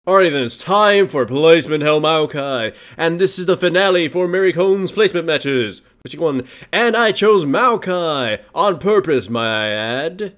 Alrighty then, it's time for Placement Hell Maokai, and this is the finale for Mary Cohn's placement matches, which won, and I chose Maokai, on purpose, may I add.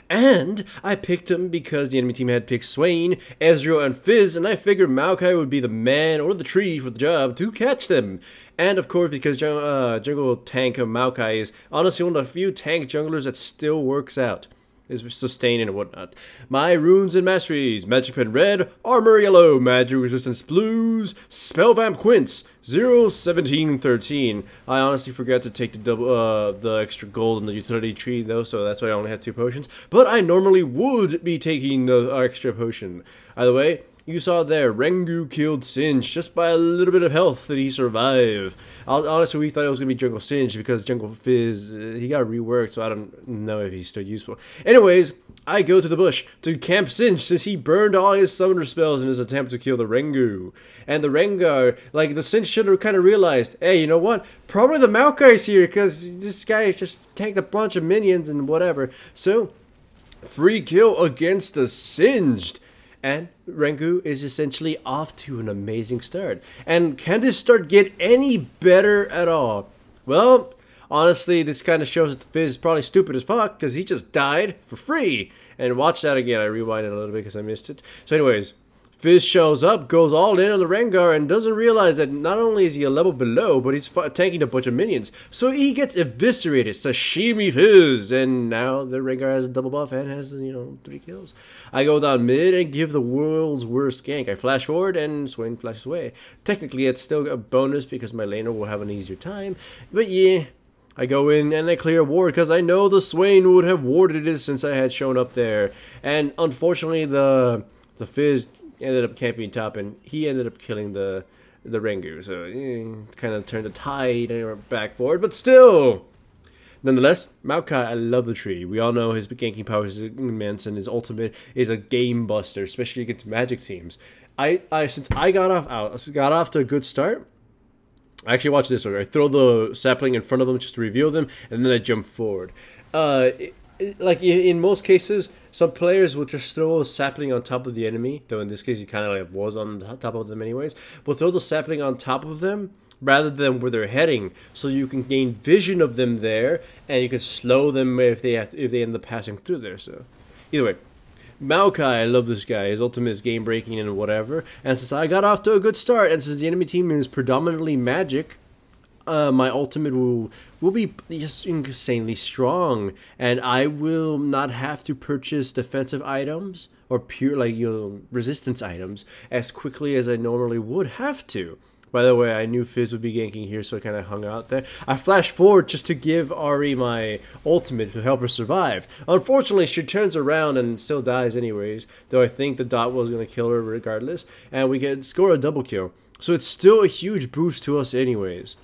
And I picked him because the enemy team had picked Swain, Ezreal, and Fizz, and I figured Maokai would be the man or the tree for the job to catch them. And of course, because jungle tank Maokai is honestly one of the few tank junglers that still works out. Is sustained and whatnot. My runes and masteries: Magic Pen Red, Armor Yellow, Magic Resistance Blues, Spellvamp Quints, 0-17-13. I honestly forgot to take the extra gold in the utility tree though, so that's why I only had 2 potions. But I normally would be taking the extra potion. Either way, you saw there, Rengu killed Singe just by a little bit of health that he survived. Honestly, we thought it was going to be Jungle Singe because Jungle Fizz, he got reworked, so I don't know if he's still useful. Anyways, I go to the bush to camp Singe since he burned all his summoner spells in his attempt to kill the Rengu. And the Rengar, like, the Singe should have kind of realized, hey, you know what? Probably the Maokai's here because this guy just tanked a bunch of minions and whatever. So, free kill against the Singed. And Rengu is essentially off to an amazing start. And can this start get any better at all? Well, honestly, this kind of shows that the Fizz is probably stupid as fuck because he just died for free. And watch that again. I rewinded a little bit because I missed it. So anyways, Fizz shows up, goes all in on the Rengar, and doesn't realize that not only is he a level below, but he's tanking a bunch of minions. So he gets eviscerated, Sashimi Fizz, and now the Rengar has a double buff and has, 3 kills. I go down mid and give the world's worst gank. I flash forward and Swain flashes away. Technically, it's still a bonus because my laner will have an easier time, but yeah. I go in and I clear a ward because I know the Swain would have warded it since I had shown up there. And unfortunately, the Fizz ended up camping top, and he ended up killing the Rengu. So kind of turned the tide back forward, but still. Nonetheless, Maokai, I love the tree. We all know his ganking power is immense, and his ultimate is a game buster, especially against Magic teams. Since I got off to a good start. I actually watch this. I throw the sapling in front of them just to reveal them, and then I jump forward. Like in most cases, some players will just throw a sapling on top of the enemy, though in this case he kind of like was on top of them anyways. Will throw the sapling on top of them rather than where they're heading, so you can gain vision of them there, and you can slow them if they end up passing through there. So either way, Maokai, I love this guy. His ultimate is game breaking and whatever. And since I got off to a good start, and since the enemy team is predominantly magic, my ultimate will be just insanely strong, and I will not have to purchase defensive items or pure resistance items as quickly as I normally would have to. By the way, I knew Fizz would be ganking here, so I kind of hung out there. I flashed forward just to give Ari my ultimate to help her survive. Unfortunately, she turns around and still dies anyways, though I think the dot was going to kill her regardless, and we can score a double kill. So it's still a huge boost to us anyways.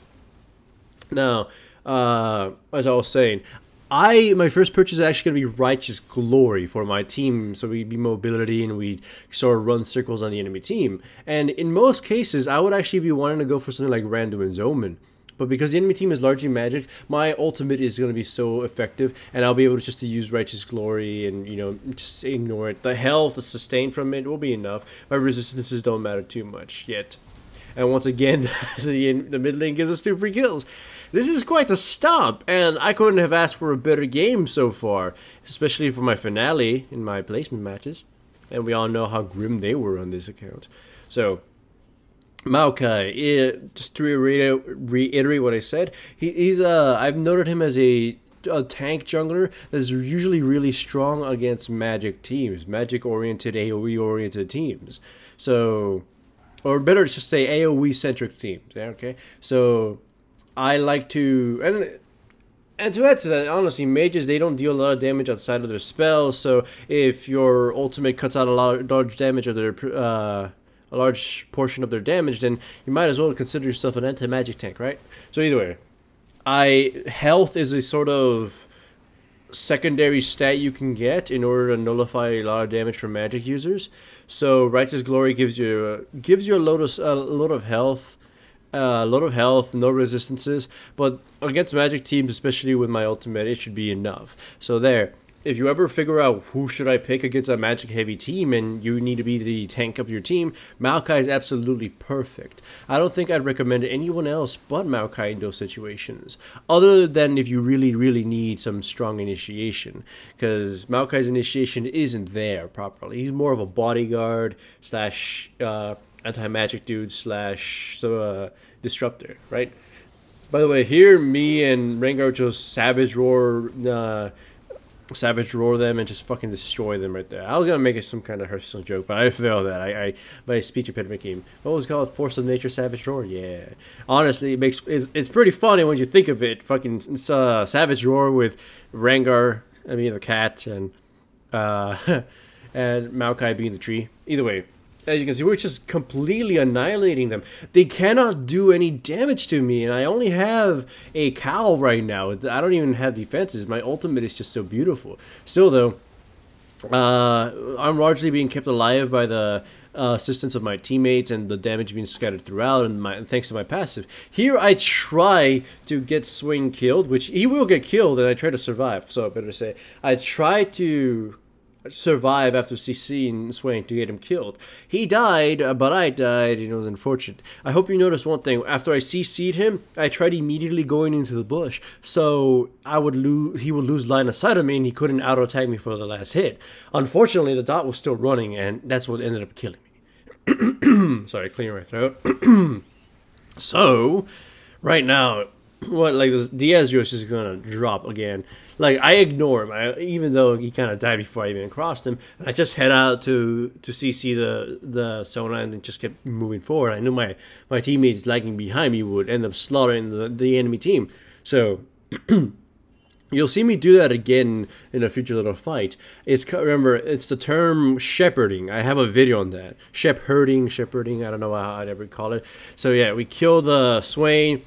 Now, as I was saying, my first purchase is actually going to be Righteous Glory for my team, so we'd be mobility and we'd sort of run circles on the enemy team. And in most cases, I would actually be wanting to go for something like Randuin's Omen. But because the enemy team is largely magic, my ultimate is going to be so effective, and I'll be able to use Righteous Glory and, just ignore it. The health, the sustain from it will be enough. My resistances don't matter too much yet. And once again, the mid lane gives us 2 free kills. This is quite a stomp, and I couldn't have asked for a better game so far, especially for my finale in my placement matches. And we all know how grim they were on this account. So, Maokai, just to reiterate what I said, I've noted him as a tank jungler that is usually really strong against magic teams, magic-oriented, AoE-oriented teams. So, or better just say AoE-centric teams, okay? So, I like to, and to add to that, honestly, mages, they don't deal a lot of damage outside of their spells, so if your ultimate cuts out a large damage of their, a large portion of their damage, then you might as well consider yourself an anti-magic tank, right? So either way, health is a sort of secondary stat you can get in order to nullify a lot of damage from magic users. So Righteous Glory gives you a load of health. No resistances, but against magic teams, especially with my ultimate, it should be enough. So there, if you ever figure out who should I pick against a magic heavy team and you need to be the tank of your team, Maokai is absolutely perfect. I don't think I'd recommend anyone else but Maokai in those situations, other than if you really need some strong initiation, because Maokai's initiation isn't there properly. He's more of a bodyguard slash anti-magic dude slash disruptor, right? By the way, here me and Rengar just savage roar them and just fucking destroy them right there. I was gonna make it some kind of Hearthstone joke, but I failed that. I my speech impediment game. What was it called? Force of Nature Savage Roar? Yeah. Honestly, it's pretty funny when you think of it. Fucking Savage Roar with Rengar, I mean the cat, and and Maokai being the tree. Either way, as you can see, we're just completely annihilating them. They cannot do any damage to me, and I only have a cowl right now. I don't even have defenses. My ultimate is just so beautiful. Still, though, I'm largely being kept alive by the assistance of my teammates and the damage being scattered throughout, and thanks to my passive. Here, I try to get Swing killed, which he will get killed, and I try to survive. So I better say, I try to survive after CCing Swain to get him killed. He died, but I died, and it was unfortunate. I hope you noticed one thing. After I CC'd him, I tried immediately going into the bush, so he would lose line of sight of me, and he couldn't auto-attack me for the last hit. Unfortunately, the dot was still running, and that's what ended up killing me. Sorry, clearing my throat. So, right now, what, like, the Ezreal is gonna drop again. Like, I ignore him, even though he kind of died before I even crossed him. I just head out to CC the Sona and just kept moving forward. I knew my teammates lagging behind me would end up slaughtering the enemy team. So, you'll see me do that again in a future little fight. Remember, it's the term shepherding. I have a video on that. Shepherding, I don't know how I'd ever call it. So, yeah, we kill the Swain.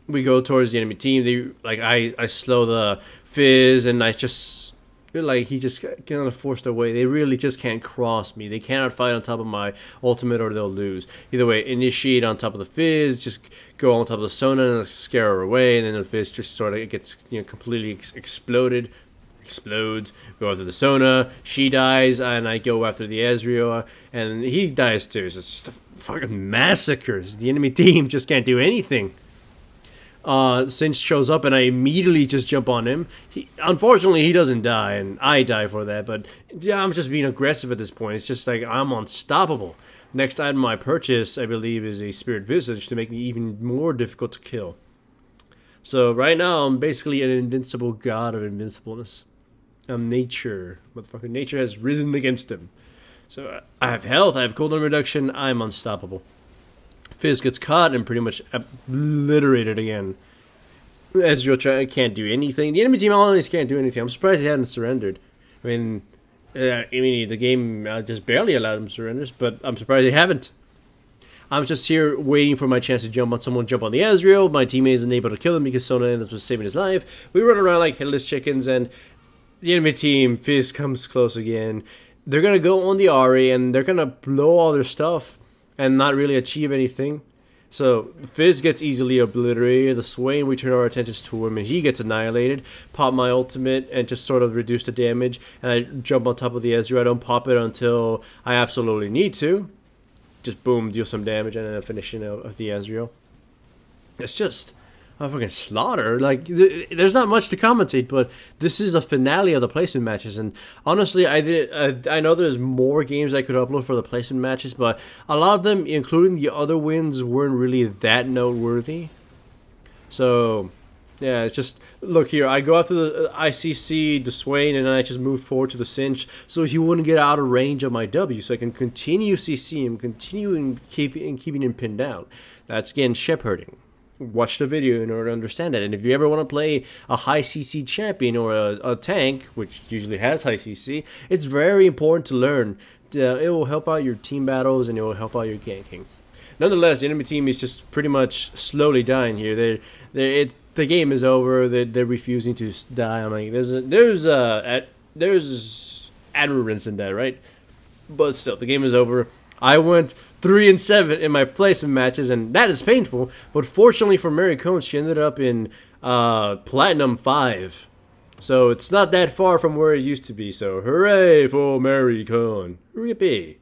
We go towards the enemy team. I slow the Fizz, and I just, like, he just kind of forced away. They really just can't cross me. They cannot fight on top of my ultimate or they'll lose. Either way, initiate on top of the Fizz, just go on top of the Sona and scare her away, and then the Fizz just sort of gets, completely explodes. Go after the Sona, she dies, and I go after the Ezreal, and he dies too. So it's just a fucking massacres. The enemy team just can't do anything. Sinch shows up and I immediately just jump on him. Unfortunately, he doesn't die, and I die for that, but yeah, I'm just being aggressive at this point. It's just like, I'm unstoppable. Next item I purchase, I believe, is a Spirit Visage to make me even more difficult to kill. So right now, I'm basically an invincible god of invincibleness. I'm nature. Motherfucking nature has risen against him. So I have health, I have cooldown reduction, I'm unstoppable. Fizz gets caught and pretty much obliterated again. Ezreal can't do anything. The enemy team always can't do anything. I'm surprised he hadn't surrendered. I mean, the game just barely allowed him surrenders, but I'm surprised they haven't. I'm just here waiting for my chance to jump on someone, jump on the Ezreal. My teammate isn't able to kill him because Sona ends up saving his life. We run around like headless chickens, and the enemy team, Fizz, comes close again. They're going to go on the Ahri, and they're going to blow all their stuff and not really achieve anything. So Fizz gets easily obliterated. The Swain, we turn our attentions to him, and he gets annihilated. Pop my ultimate and just sort of reduce the damage, and I jump on top of the Ezreal. I don't pop it until I absolutely need to. Just boom, deal some damage, and then finishing of the Ezreal. It's just a fucking slaughter. Like, there's not much to commentate, but this is a finale of the placement matches. And honestly, I know there's more games I could upload for the placement matches, but a lot of them, including the other wins, weren't really that noteworthy. So yeah, it's just, look here, I go after the ICC, the Swain, and then I just moved forward to the Cinch so he wouldn't get out of range of my W, so I can continue CC him, continuing keeping him pinned down. That's, again, shepherding. Watch the video in order to understand that. And if you ever want to play a high CC champion or a tank, which usually has high CC, it's very important to learn. It will help out your team battles, and it will help out your ganking. Nonetheless, the enemy team is just pretty much slowly dying here. The game is over. They're refusing to die. I mean, there's admirance in that, right? But still, the game is over. I went 3-7 in my placement matches, and that is painful. But fortunately for Mary Cohn, she ended up in Platinum 5. So it's not that far from where it used to be, so hooray for Americon. Yippee.